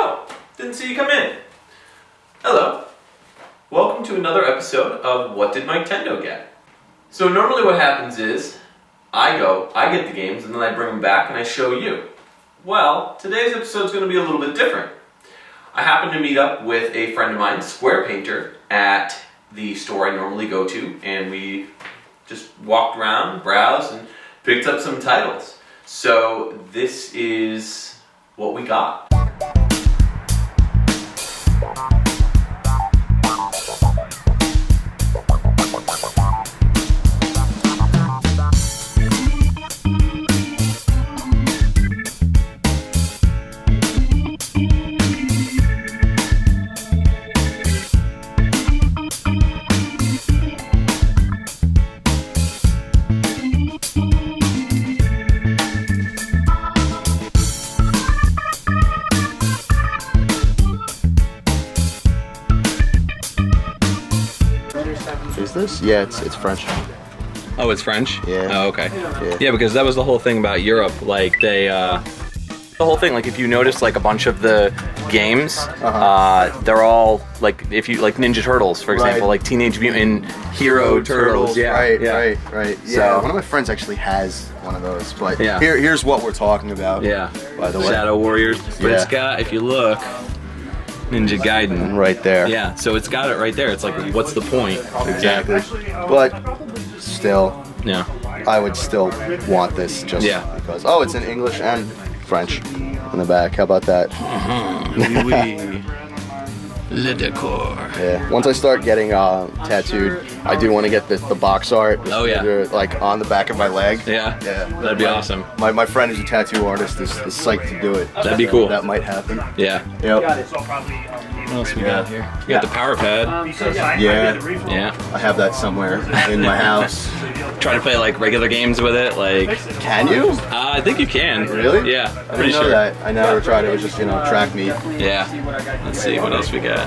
Oh, didn't see you come in. Hello. Welcome to another episode of What Did Miketendo Get? So normally what happens is, I get the games, and then I bring them back and I show you. Well, today's episode is going to be a little bit different. I happened to meet up with a friend of mine, Squarepainter, at the store I normally go to, and we just walked around, browsed, and picked up some titles. So this is what we got. Is this? Yeah, it's French. Oh, it's French? Yeah. Oh, okay. Yeah, because that was the whole thing about Europe. Like, they, the whole thing, like, if you notice, like, a bunch of the games, they're all, like, if you, like, Ninja Turtles, for example, like Teenage Mutant Hero Turtles. Yeah. Right. Yeah, So, one of my friends actually has one of those, but Yeah. here's what we're talking about. yeah. By the way. Shadow Warriors. But Yeah. it's got, if you look, Ninja Gaiden. Right there. Yeah, so it's got it right there. It's like, what's the point? Exactly. But still, Yeah. I would still want this just Yeah. because. Oh, it's in English and French in the back. How about that? Oui, oui. Le décor. Yeah. Once I start getting tattooed, I do want to get the box art. Oh, yeah. Like on the back of my leg. Yeah. Yeah. That'd be awesome. My friend who's a tattoo artist is psyched to do it. That'd be cool. That might happen. Yeah. Yep. What else we got here? We got the power pad. Yeah. Yeah. I have that somewhere in my house. Try to play like regular games with it. Like, Can you? I think you can. Really? Yeah. I Pretty didn't know sure. that. I never tried it. It was just, track meet. Yeah. Let's see what else we got.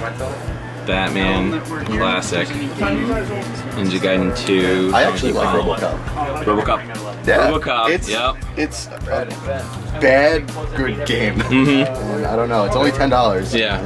Batman Classic. Ninja Gaiden 2. I actually like Donkey Kong. RoboCop. RoboCop. Yeah. RoboCop. Yep. It's a bad, good game. And I don't know. It's only $10. Yeah.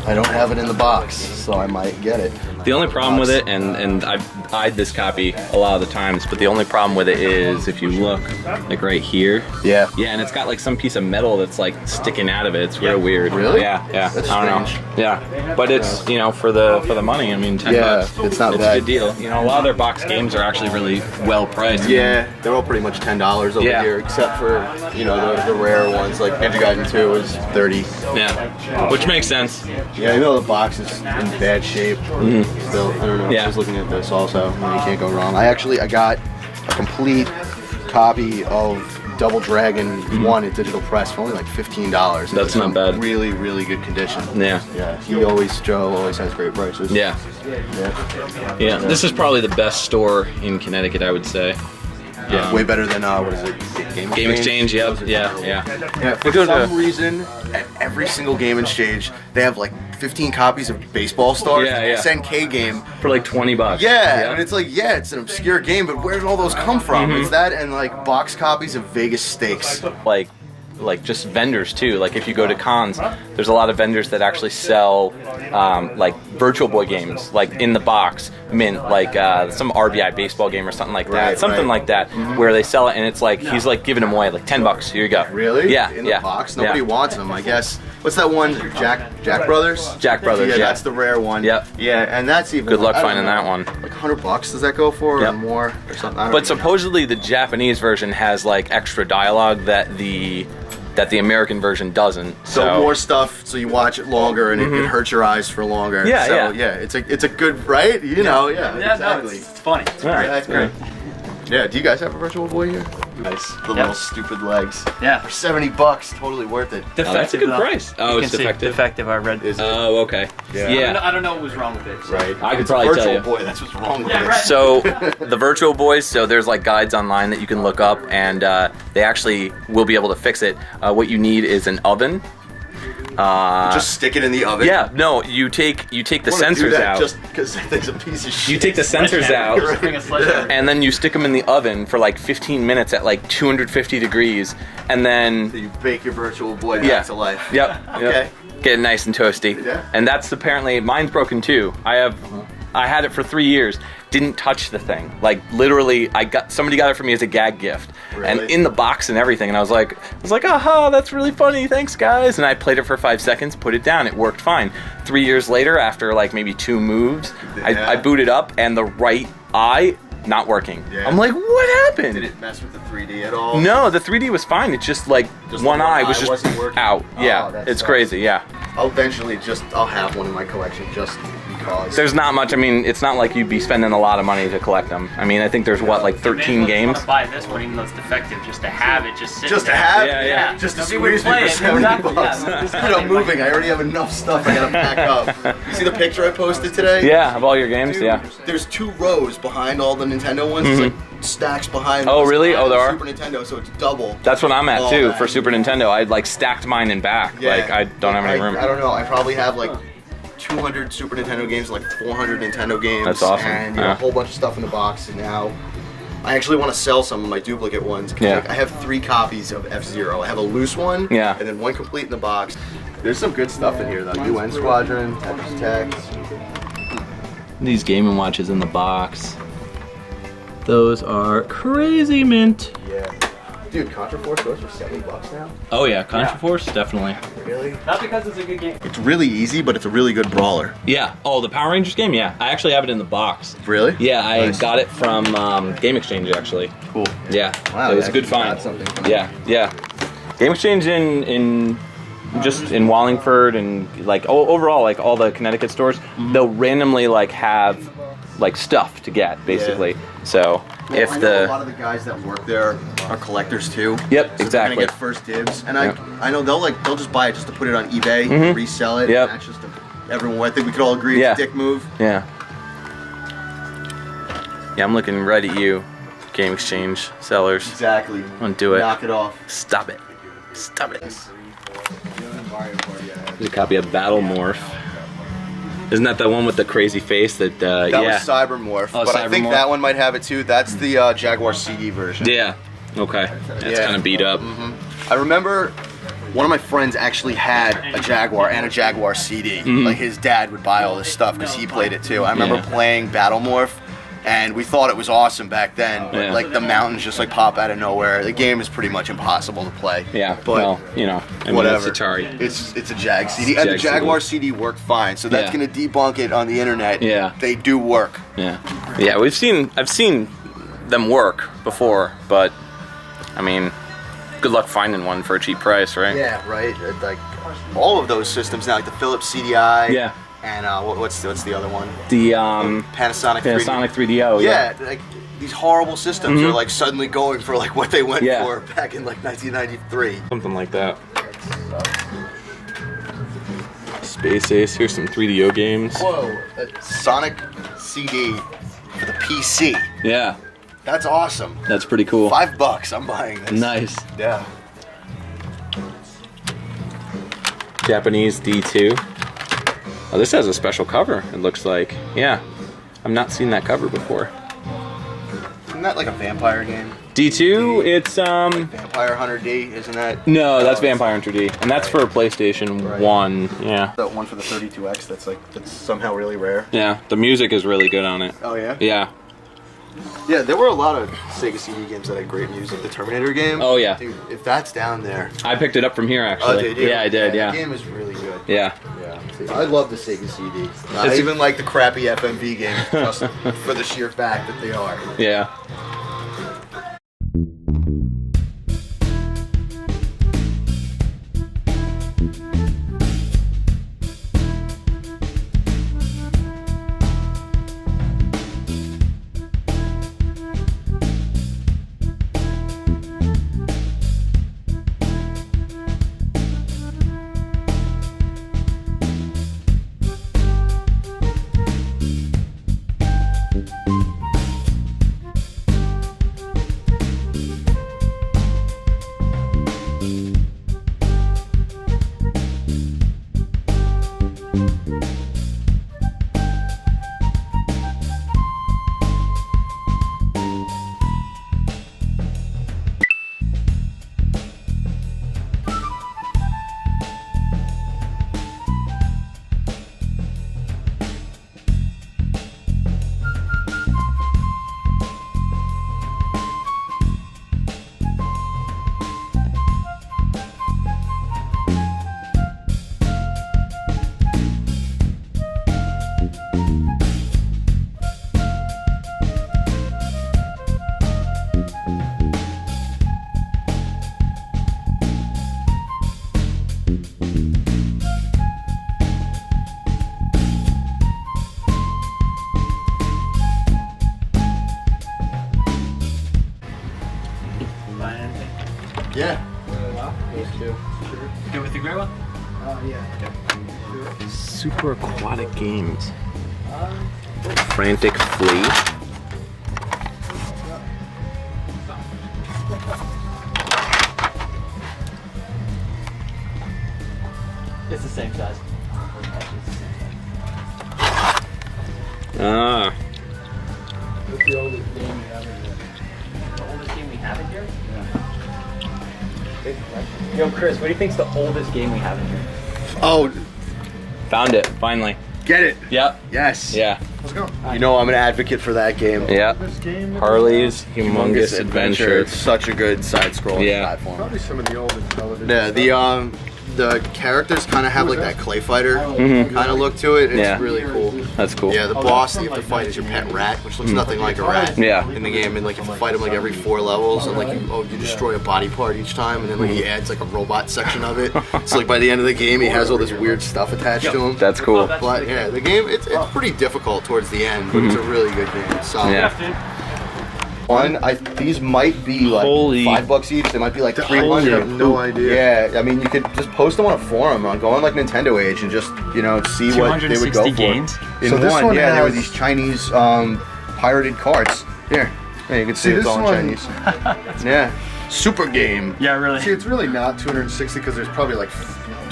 I don't have it in the box, so I might get it. The only problem with it, and I've eyed this copy a lot of the times, but the only problem with it is if you look, like right here. Yeah. Yeah, and it's got like some piece of metal that's like sticking out of it. It's real weird. Really? Yeah. That's I don't strange. know. Yeah, but it's for the money. I mean, $10. Yeah, it's not It's bad. a good deal. A lot of their box games are actually really well priced. Yeah, they're all pretty much $10 over Yeah. here, except for the rare ones like Ninja Gaiden 2 is $30. Yeah, which makes sense. Yeah, the box is in bad shape. Still, I don't know. Yeah. I was looking at this also. You can't go wrong. I got a complete copy of Double Dragon 1 in digital press for only like $15. That's not bad. Really, really good condition. Yeah. Yeah. Joe always has great prices. Yeah. Yeah. This is probably the best store in Connecticut, I would say. Yeah. Way better than what is it? Game Exchange. Yep. Yeah. Yeah, for some reason, at every single Game Exchange, they have like 15 copies of Baseball Stars, Yeah, the yeah. SNK game. For like $20. Yeah, and it's like, it's an obscure game, but where did all those come from? It's that and like box copies of Vegas Stakes. Like just vendors too. Like if you go to cons, there's a lot of vendors that actually sell like Virtual Boy games, like in the box, mint, like some RBI baseball game or something like that, like that, where they sell it and it's like he's like giving them away like $10. Here you go. Really? Yeah. In the box? Nobody wants them, I guess. What's that one? Jack Brothers? Jack Brothers. Yeah, that's the rare one. Yep. Yeah, and that's even Good luck I don't finding know, that one. Like $100 does that go for, Yep. or more, or something? I don't But even know. supposedly the Japanese version has like extra dialogue that the American version doesn't. So more stuff, so you watch it longer, and it hurts your eyes for longer. Yeah, so, yeah. It's a good, right? Yeah, exactly. It's funny. It's Yeah, great. that's great. Yeah, do you guys have a Virtual Boy here? Nice. The little stupid legs. Yeah. For $70, totally worth it. Oh, that's a good price. Oh, You it's can see defective. defective. I read. Is it? Oh, okay. Yeah. I don't know what was wrong with it. So. Right. I could It's probably a tell Virtual you. Boy, that's what's wrong with Yeah, it. right. So the Virtual Boys, so there's like guides online that you can look up, and they actually will be able to fix it. What you need is an oven, Just stick it in the oven. Yeah, no, you take the sensors out. Just because that thing's a piece of shit. You take the sensors out, Right. and then you stick them in the oven for like 15 minutes at like 250 degrees, and then So you bake your virtual boy back to life. Yep. Okay. Get it nice and toasty. Yeah. And that's apparently mine's broken too. I had it for 3 years. Didn't touch the thing. Like literally, somebody got it for me as a gag gift, and Really? in the box and everything. And I was like, aha, that's really funny. Thanks, guys. And I played it for 5 seconds, put it down. It worked fine. 3 years later, after like maybe 2 moves, I booted up, and the right eye not working. Yeah. I'm like, what happened? Did it mess with the 3D at all? No, the 3D was fine. It's just like one eye was just wasn't working? out. Oh, Yeah, that it's sucks. crazy. Yeah. I'll eventually I'll have one in my collection just because. There's not much. I mean, it's not like you'd be spending a lot of money to collect them. I mean, I think there's like 13 games. To buy this one even though it's defective, just to have it, just sit Just to there. have? Yeah. Just to Nobody would squeeze me play for it. 70 Exactly, bucks. yeah. Just because I'm moving, I already have enough stuff I gotta pack up. You see the picture I posted today? Yeah, of all your games. Dude, Yeah. There's 2 rows behind all the Nintendo ones. It's like stacks behind. Oh, what's really? behind Oh, there the are? Super Nintendo, so it's double. That's what I'm at Oh, too man. for Super Nintendo. I like stacked mine in back. Yeah. Like I don't have any room. I don't know. I probably have like 200 Super Nintendo games, like 400 Nintendo games. That's awesome. And Yeah. a whole bunch of stuff in the box. And now I actually want to sell some of my duplicate ones. 'Cause, Yeah. like, I have 3 copies of F-Zero. I have a loose one. Yeah. And then 1 complete in the box. There's some good stuff in here though. UN Squadron, Tetris Tech. These Game & Watches in the box. Those are crazy mint. Yeah. Dude, Contra Force goes for $70 now. Oh yeah, Contra Force definitely. Really? Not because it's a good game. It's really easy, but it's a really good brawler. Yeah. Oh, the Power Rangers game. Yeah, I actually have it in the box. Really? Yeah, I Nice. got it from Game Exchange actually. Cool. Yeah. Wow, it was you a good actually got find. something from it. Yeah. Game Exchange in just in Wallingford and like overall like all the Connecticut stores, they'll randomly like have like stuff to get basically. So Well, if I know the a lot of the guys that work there are collectors too. Yep, So exactly. they're gonna get first dibs, and Yep. I know they'll just buy it just to put it on eBay, resell it. Yep. And that's just everyone. I think we could all agree Yeah. it's a dick move. Yeah, I'm looking right at you, Game Exchange sellers. Exactly. Don't do it. Knock it off. Stop it. Stop it. There's a copy of Battle Morph. Isn't that the one with the crazy face that, That yeah. was Cybermorph, Oh, but I think Cybermorph. that one might have it too. That's the Jaguar CD version. Yeah. Okay. That's Yeah. kind of beat up. I remember one of my friends actually had a Jaguar and a Jaguar CD. Like his dad would buy all this stuff because he played it too. I remember Yeah. playing Battle Morph, and we thought it was awesome back then. But Yeah. like the mountains just like pop out of nowhere. The game is pretty much impossible to play. Yeah. but Well, you know, I mean, whatever. it's Atari. It's a Jag CD, and the Jag CD. Jaguar CD worked fine. So that's Yeah. gonna debunk it on the internet. Yeah. They do work. Yeah. Yeah. I've seen them work before, but I mean, good luck finding one for a cheap price, right? Yeah, right. Like all of those systems now, like the Philips CDI. Yeah. And what's the other one? The Panasonic 3D. Panasonic 3DO. Yeah, like these horrible systems are like suddenly going for like what they went Yeah. for back in like 1993. Something like that. Space Ace. Here's some 3DO games. Whoa, a Sonic CD for the PC. Yeah. That's awesome. That's pretty cool. $5, I'm buying this. Nice. Yeah. Japanese D2. Oh, this has a special cover, it looks like. Yeah. I've not seen that cover before. Isn't that like a vampire game? D2, it's Vampire Hunter D, isn't that? no, that's Oh, Vampire Hunter D. And that's for PlayStation Right. 1. Yeah. That one for the 32X that's somehow really rare. Yeah. The music is really good on it. Oh yeah? Yeah. Yeah, there were a lot of Sega CD games that had great music. The Terminator game. Oh, yeah. Dude, if that's down there. I picked it up from here actually. Oh, did you? Yeah, I did, The yeah. game is really good. Yeah. Yeah. I love the Sega CD. I even like the crappy FMV games just for the sheer fact that they are. Yeah. Those two. Good with the gray one? Yeah. Super aquatic games. Frantic Flea. It's the same size. Ah. What's the oldest game you have in here? The oldest game we have in here? Yeah. Yo, Chris, what do you think's the oldest game we have in here? Oh, Found it, finally. get it. Yep. Yes. Yeah. Let's go. You know I'm an advocate for that game. Yeah. This game. Harley's Humongous Adventure. It's such a good side-scrolling Yeah. platform. Probably some of the oldest television. Yeah, the characters kind of have like that clay fighter Mhm. kind of look to it. It's Yeah. really cool. That's cool. Yeah, the boss that you have to fight is your pet rat, which looks nothing like a rat Yeah. in the game. And like if you fight him like every 4 levels, and like you destroy a body part each time, and then like he adds like a robot section of it. So like by the end of the game, he has all this weird stuff attached to him. That's cool. But yeah, the game it's pretty difficult towards the end, but it's a really good game. So Yeah. these might be like Holy- $5 each. They might be like I 300. have no idea. Yeah, I mean, you could just post them on a forum, go on like Nintendo Age, and just see what they would go 260 for. games? In So this one, one yeah, there were has- these Chinese pirated carts. Here, yeah, you can see See, it's this all in one- Chinese. Yeah, super game. Yeah, really. See, it's really not 260 because there's probably like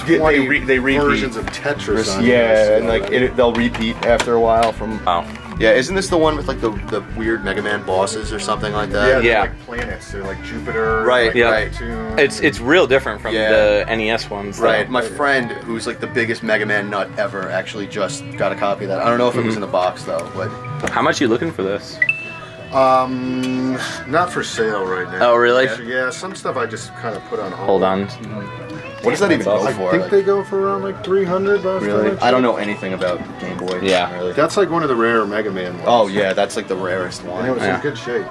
Yeah, 20 they repeat. versions of Tetris on here, Yeah, so and like they'll repeat after a while from. Wow. Yeah, isn't this the one with like the weird Mega Man bosses or something like yeah, that? they're Yeah. like planets. They're like Jupiter. Right, like yeah. Neptune. It's real different from Yeah. the NES ones. though. Right, my friend, who's like the biggest Mega Man nut ever, actually just got a copy of that. I don't know if it was in the box though, but How much are you looking for this? Not for sale right now. Oh, really? Yeah, some stuff I just kind of put on hold. Hold on. what does that even go I for? think Like, they go for around like 300 last really? time. I don't know anything about Game Boy. Yeah. Really. That's like one of the rare Mega Man ones. Oh yeah, that's like the rarest And it one. was Yeah. in good shape.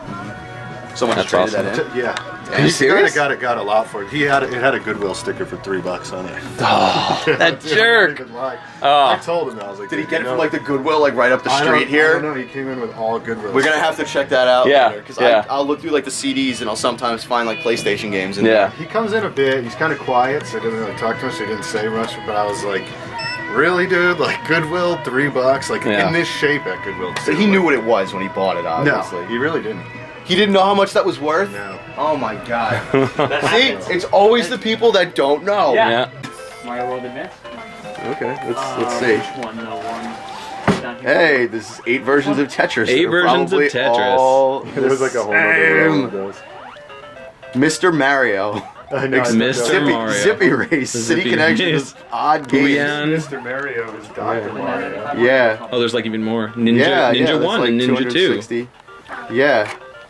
Someone That's just traded awesome. that in. Yeah. Are you serious? Got a lot for it. It had a Goodwill sticker for $3 on it. Oh, that Dude, jerk. I, even lie. Oh. I told him that. I was like, Did he "Dude, get it you from know, like the Goodwill, like right up the I don't- street I here? don't know. He came in with all Goodwill. We're gonna have to check that out. Yeah, Because yeah. I'll look through like the CDs and I'll sometimes find like PlayStation games. In Yeah. He comes in a bit. He's kind of quiet, so I didn't really talk to him. So he didn't say much. But I was like, really, dude? Like Goodwill, $3? Like Yeah. in this shape at Goodwill. So he knew what it was when he bought it, No, obviously. he really didn't. He didn't know how much that was worth? No. Oh my god. That See, happens. it's always the people that don't know. Yeah. Mario World Advance? Okay, let's see. Which one? The one down here? Hey, this is 8 versions of Tetris. 8 They're versions of probably Tetris. all There was like a whole other row of those. Mr. Mario. I know, Mr. Zippy, Mario. Zippy Race. City Zippy Connections. Race. Odd games. Booyah. Mr. Mario is Dr. Mario. Yeah. Oh, there's like even more. Ninja, Yeah, Ninja that's 1 like and Ninja 2. 260. Yeah.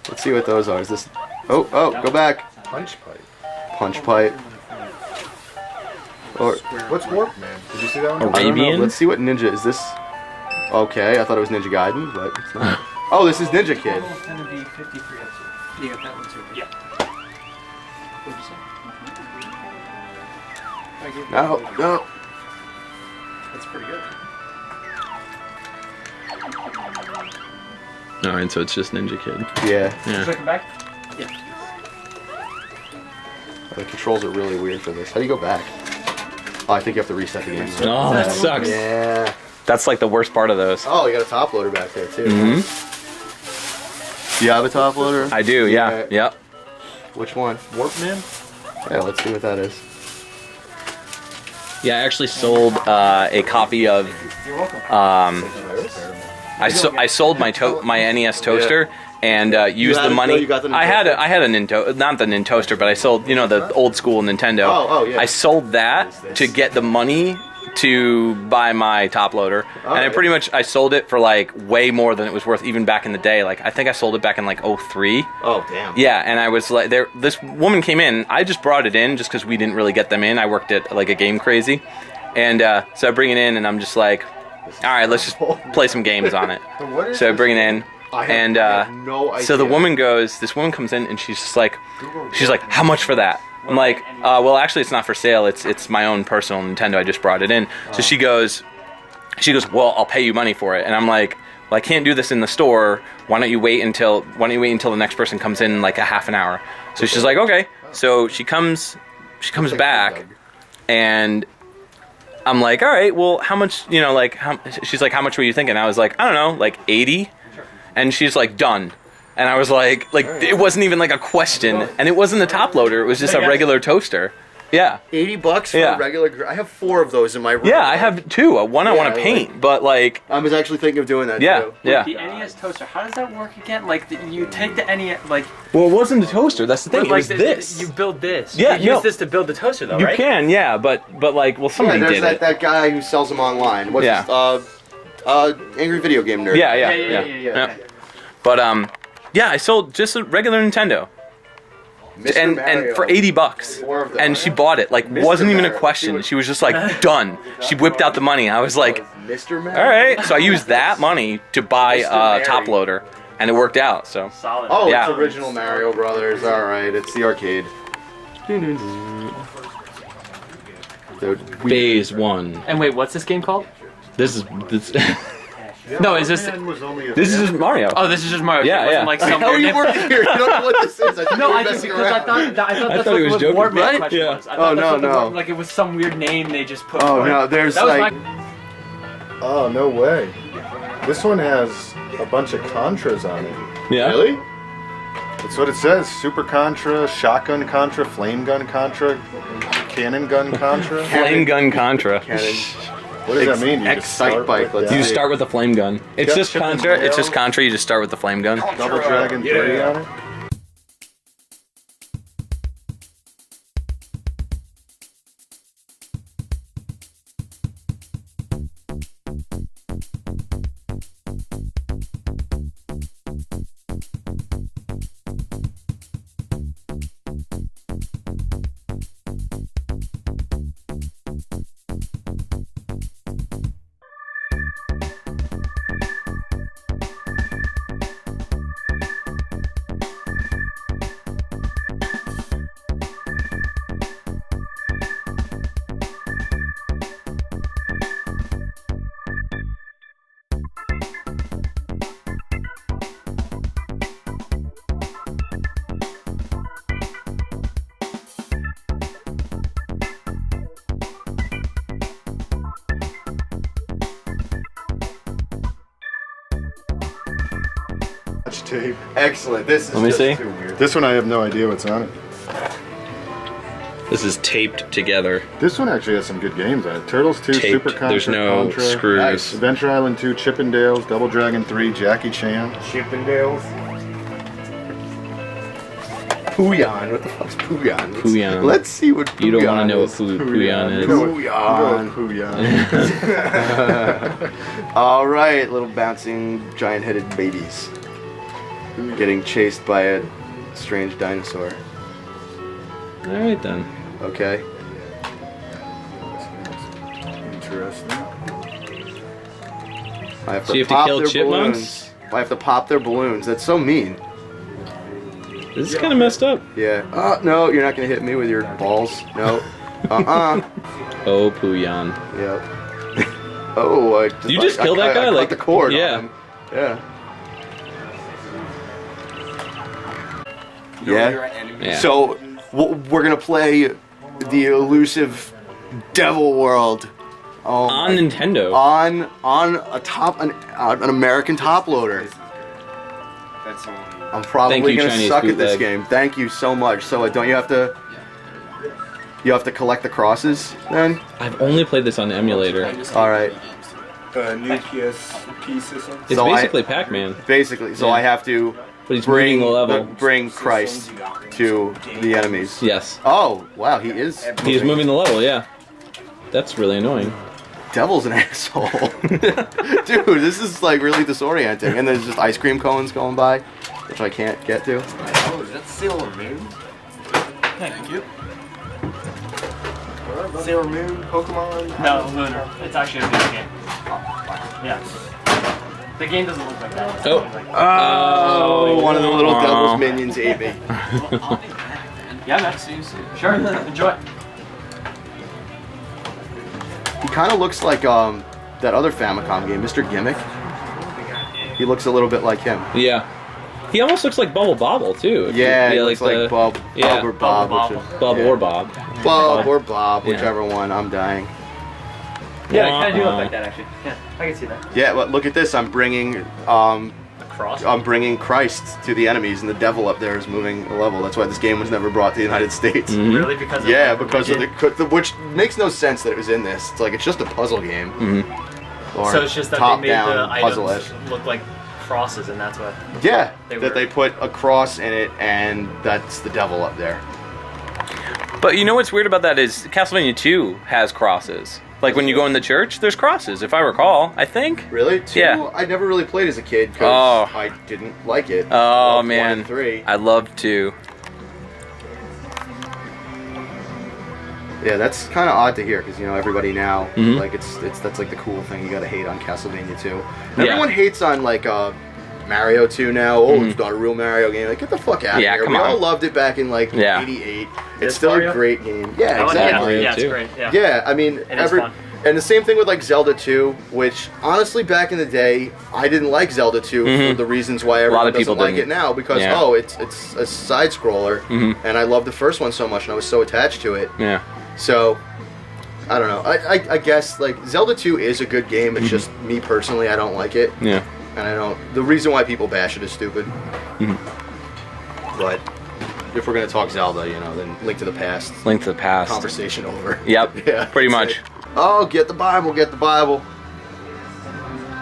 Let's see what those are. Is this? Oh, go back. Punch pipe. Punch pipe. Or What's Warp Man? Did you see that one? I don't know. Arabian? Let's see what Ninja is. This? Okay, I thought it was Ninja Gaiden, but it's not. Oh, this is Ninja Kid. It's gonna be 53 episodes. Yeah, that one's okay. Yeah. What'd you say? No. That's pretty good. Alright, so it's just Ninja Kid. Yeah. Yeah. Click it back? Yeah. The controls are really weird for this. How do you go back? Oh, I think you have to reset the game. Oh, that sucks. Yeah. That's like the worst part of those. Oh, you got a top loader back there too. Mm-hmm. Do you have a top loader? I do, yeah. Yep. Which one? Warp Man? Yeah, let's see what that is. Yeah, I actually sold a copy of. You're welcome. I sold my my NES toaster and used had the it? money. No, you got the I had a Nintendo, not the Nintoaster, but I sold the old school Nintendo. Oh, yeah. I sold that to get the money to buy my top loader, and I Alright. pretty much I sold it for like way more than it was worth even back in the day. Like I think I sold it back in like 03. Oh, damn. Yeah, and I was like, this woman came in. I just brought it in just because we didn't really get them in. I worked at like a Game Crazy, and so I bring it in, and I'm just like, all right, let's just play some games on it. What is So I bring it in, I have, and I have no idea. so the woman goes. This woman comes in, and she's just like, how much for that? I'm like, well, actually, it's not for sale. It's my own personal Nintendo. I just brought it in. So she goes, well, I'll pay you money for it. And I'm like, well, I can't do this in the store. Why don't you wait until the next person comes in like a half an hour? So she's like, okay. So she comes she comes back, and I'm like, all right, well, how much, you know, like, she's like, how much were you thinking? I was like, I don't know, like 80, and she's like, done. And I was like, it wasn't even like a question, and it wasn't a top loader, it was just a regular toaster. Yeah. $80 for a regular. I have 4 of those in my room. Yeah, I have 2. One I want to paint, but like. I was actually thinking of doing that too. Yeah. The NES toaster. How does that work again? Like you take the NES, like. Well, it wasn't the toaster. That's the thing. It was this. You build this. Yeah. You use this to build the toaster, though, right? You can, yeah, but like, well, somebody there's did that guy who sells them online. What's his, Angry Video Game Nerd. Yeah. But yeah, I sold just a regular Nintendo. And for $80, and she bought it. Like, wasn't even a question. She was just like, done. She whipped out the money. I was like, Mr. Mario. all right. So I used that money to buy a top loader, and it worked out. So. Solid. Oh, yeah. It's original Mario Brothers. All right, it's the arcade. Phase 1. And wait, what's this game called? This. No, is this? This is just Mario. Oh, this is just Mario. Yeah, It wasn't like some How are weird you name. working here? You don't know what this is. No, I just because I thought that's thought he what was the joking. Ward What? question Yeah. was. I thought Oh, that's no, what the no. Ward- like it was some weird name they just put. Oh for it. no, there's That was like. Oh, no way. This one has a bunch of Contras on it. Yeah. Really? That's what it says. Super Contra, Shotgun Contra, Flame Gun Contra, Cannon Gun Contra. Flame gun Contra. Cannon. What does that mean? You just Excite start Bike, like let's that? You start with the flame gun. It's Got just Chip and Contra. It's Dale. just Contra. You just start with the flame gun. Double Dragon 3 on it. Tape. Excellent. This is Let me just see. too weird. This one I have no idea what's on it. This is taped together. This one actually has some good games on it. Turtles 2, Taped. Super Contra, There's no Contra, screws. Adventure Island 2, Chippendales, Double Dragon 3, Jackie Chan. Chippendales. Puyan. What the fuck's Puyan? Puyan. Let's see what Puyan You don't want to know what is. Puyan is. Puyan. All right, little bouncing, giant-headed babies getting chased by a strange dinosaur. All right then. Okay. Interesting. I have So to you have to pop kill their chipmunks? balloons. I have to pop their balloons. That's so mean. This is kind of messed up. Yeah. No, you're not gonna hit me with your balls. No. Oh, Puyan. Yep. Oh, I just, You just killed that guy? I cut Like, the cord. yeah. On him. Yeah. Yeah. So we're gonna play the elusive Devil World on Nintendo. on an American top loader. I'm probably Thank you, gonna Chinese suck at this bootleg. game. Thank you so much. So don't you have to? You have to collect the crosses then? I've only played this on the emulator. All right. New PSP system. It's So basically Pac-Man, Basically, so Yeah. I have to but he's moving the level. bring Christ to the enemies. Yes. Oh wow, he is. He's moving the level, yeah. That's really annoying. Devil's an asshole. Dude, this is like really disorienting. And there's just ice cream cones going by, which I can't get to. Oh, is that Sailor Moon? Thank you. Sailor Moon, Pokemon? No, Lunar. It's actually a video game. Yeah. The game doesn't look like that. Oh. Oh, one of the little devil's minions ate me. Yeah, man. Sure. Enjoy. He kind of looks like that other Famicom game, Mr. Gimmick. He looks a little bit like him. Yeah. He almost looks like Bubble Bobble too. Yeah, it looks like the- Bub, yeah, Bub or Bob. Bubble which is- Bub yeah. or Bob. Bob or Bob, Yeah. whichever one. I'm dying. Yeah, it kind of do look like that actually. Yeah, I can see that. Yeah, but look at this. I'm bringing The cross. I'm bringing Christ to the enemies, and the devil up there is moving a level. That's why this game was never brought to the United States. Really? Because of Yeah, like, because of rigid- the which makes no sense that it was in this. It's like it's just a puzzle game. Or So it's just that they made top-down the puzzle-ish. items look like crosses, and that's what. Yeah, They that were- they put a cross in it, and that's the devil up there. But you know what's weird about that is Castlevania 2 has crosses. Like when you go in the church, there's crosses, if I recall. I think. Really? 2? Yeah. I never really played as a kid because Oh. I didn't like it. Oh Loved 1 man, and 3. I love 2. Yeah, that's kind of odd to hear because everybody now Mhm. like it's that's like the cool thing you gotta hate on Castlevania 2. And Yeah. everyone hates on like Mario 2 now. Oh, it's not a real Mario game. Like get the fuck out of Yeah, here. come We on. all loved it back in like Yeah. '88. This It's still Mario? a great game. Yeah, Oh, exactly. yeah, too. it's great. Yeah. Yeah, I mean, It is fun. and the same thing with like Zelda 2, which honestly back in the day I didn't like Zelda 2 for the reasons why everyone of people doesn't like didn't. it now because Yeah. it's a side scroller and I loved the first one so much and I was so attached to it. Yeah. So I don't know. I guess like Zelda 2 is a good game. It's just me personally I don't like it. Yeah. And I don't. The reason why people bash it is stupid. But if we're gonna talk Zelda, then Link to the Past. Link to the Past. Conversation over. Yep. Yeah. Pretty that's much. it. Oh, get the Bible, get the Bible.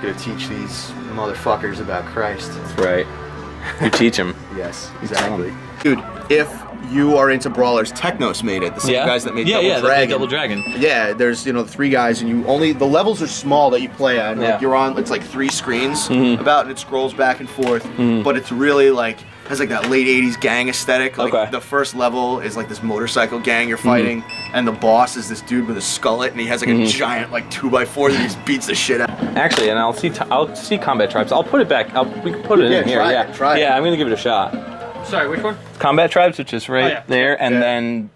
Gonna teach these motherfuckers about Christ. That's right. You teach him. Yes, exactly. Dude, if you are into brawlers, Technos made it. The same guys that made Double Dragon. Dragon. Yeah, there's the 3 guys, and the levels are small that you play at. And, Yeah. like, you're on it's like 3 screens about, and it scrolls back and forth. But it's really like has like that late '80s gang aesthetic. Like Okay. the first level is like this motorcycle gang you're fighting, and the boss is this dude with a skullet, and he has like a giant like 2x4 that he just beats the shit out. Actually, and I'll see Combat Tribes. I'll put it back. We can put it Yeah, in here. try Yeah. it, try it. Yeah, I'm gonna give it a shot. Sorry, which one? Combat Tribes, which is right yeah. there, and Yeah. then